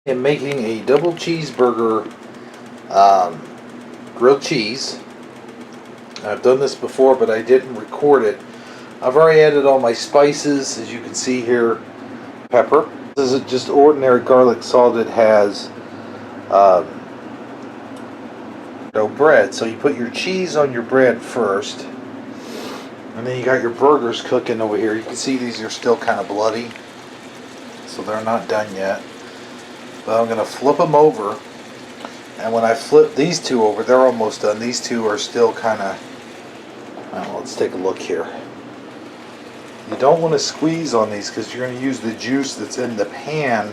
I'm making a double cheeseburger grilled cheese. I've done this before, but I didn't record it. I've already added all my spices, as you can see here. Pepper. This is just ordinary garlic salt. It has bread. So you put your cheese on your bread first, and then you got your burgers cooking over here. You can see these are still kind of bloody, so they're not done yet. But I'm going to flip them over, and when I flip these two over, they're almost done. These two are still kind of, well, let's take a look here. You don't want to squeeze on these because you're going to use the juice that's in the pan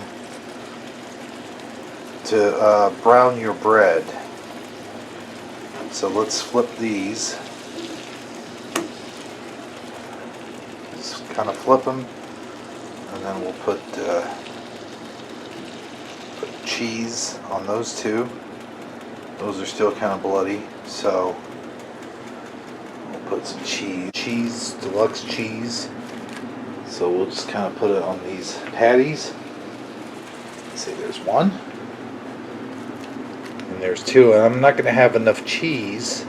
to brown your bread. So let's flip these. Just kind of flip them, and then we'll put cheese on those two. Those are still kind of bloody, so we'll put some cheese, deluxe cheese. So we'll just kind of put it on these patties. Let's see, there's one, and there's two. And I'm not going to have enough cheese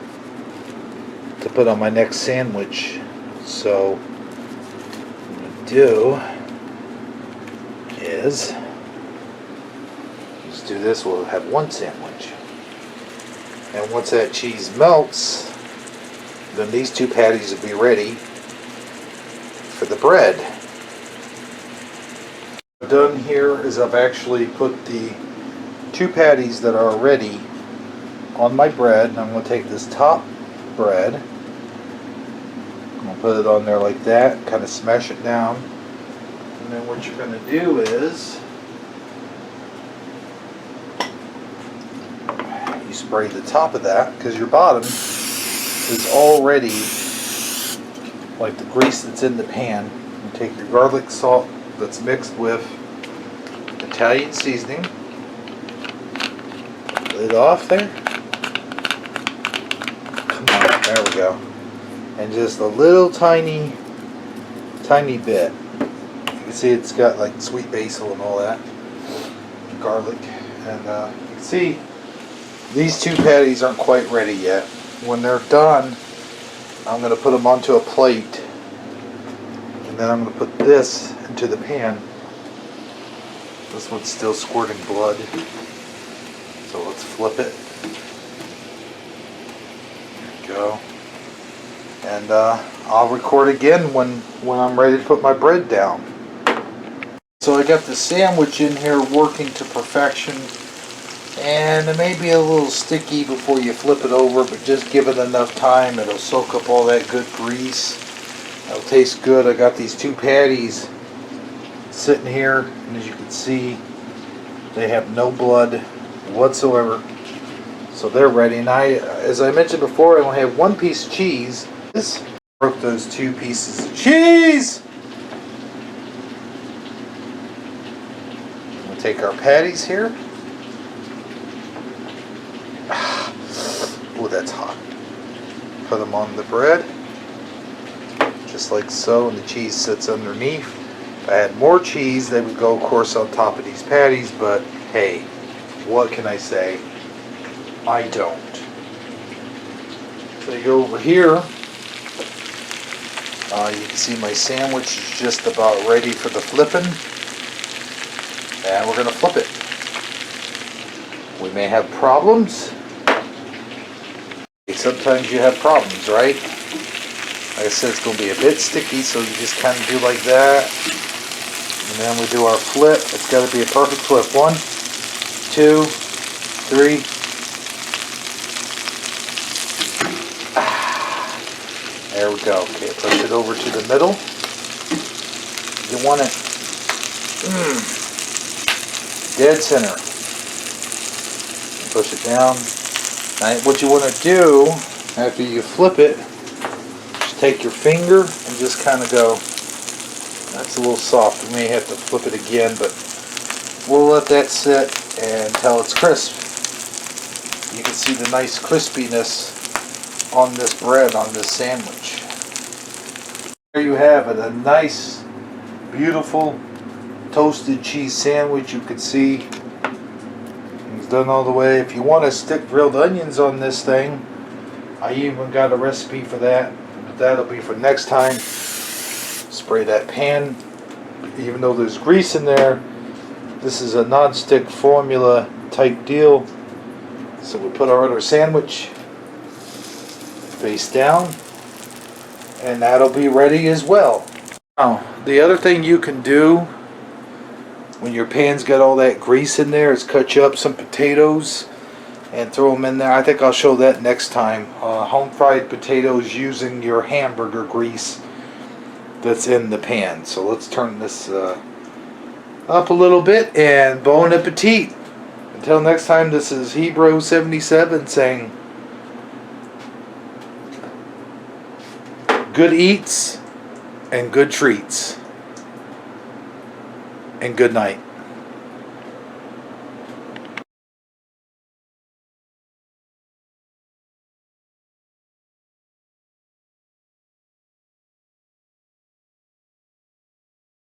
to put on my next sandwich, so what I'm going to do is do this. We'll have one sandwich, and once that cheese melts, then these two patties will be ready for the bread. What I've done here is I've actually put the two patties that are ready on my bread, and I'm going to take this top bread, I'm going to put it on there like that, kind of smash it down, and then what you're going to do is you spray the top of that, because your bottom is already like the grease that's in the pan. You take your garlic salt that's mixed with Italian seasoning, lid off there, come on, there we go, and just a little tiny bit. You can see it's got like sweet basil and all that, garlic, and you can see these two patties aren't quite ready yet. When they're done, I'm going to put them onto a plate, and then I'm going to put this into the pan. This one's still squirting blood, so let's flip it. There we go. And I'll record again when I'm ready to put my bread down. So I got the sandwich in here working to perfection. And it may be a little sticky before you flip it over, but just give it enough time. It'll soak up all that good grease. It'll taste good. I got these two patties sitting here, and as you can see, they have no blood whatsoever. So they're ready. And as I mentioned before, I only have one piece of cheese. This broke those two pieces of cheese. We'll take our patties here. Oh, that's hot. Put them on the bread, just like so, and the cheese sits underneath. If I had more cheese, they would go, of course, on top of these patties, but hey, what can I say? I don't. So you go over here, you can see my sandwich is just about ready for the flipping, and we're going to flip it. We may have problems. Sometimes you have problems, right? Like I said, it's going to be a bit sticky, so you just kind of do like that. And then we do our flip. It's got to be a perfect flip. 1, 2, 3. There we go. Okay, push it over to the middle. You want it dead center. Push it down. Now, what you want to do after you flip it, just take your finger and just kind of go, that's a little soft. We may have to flip it again, but we'll let that sit until it's crisp. You can see the nice crispiness on this bread, on this sandwich. There you have it, a nice, beautiful toasted cheese sandwich. You can see done all the way. If you want to stick grilled onions on this thing, I even got a recipe for that. But that'll be for next time. Spray that pan. Even though there's grease in there, this is a non-stick formula type deal. So we put our other sandwich face down, and that'll be ready as well. Now, the other thing you can do when your pan's got all that grease in there is cut you up some potatoes and throw them in there. I think I'll show that next time. Home fried potatoes using your hamburger grease that's in the pan. So let's turn this up a little bit, and bon appetit. Until next time, this is Hebrew77 saying good eats and good treats and good night.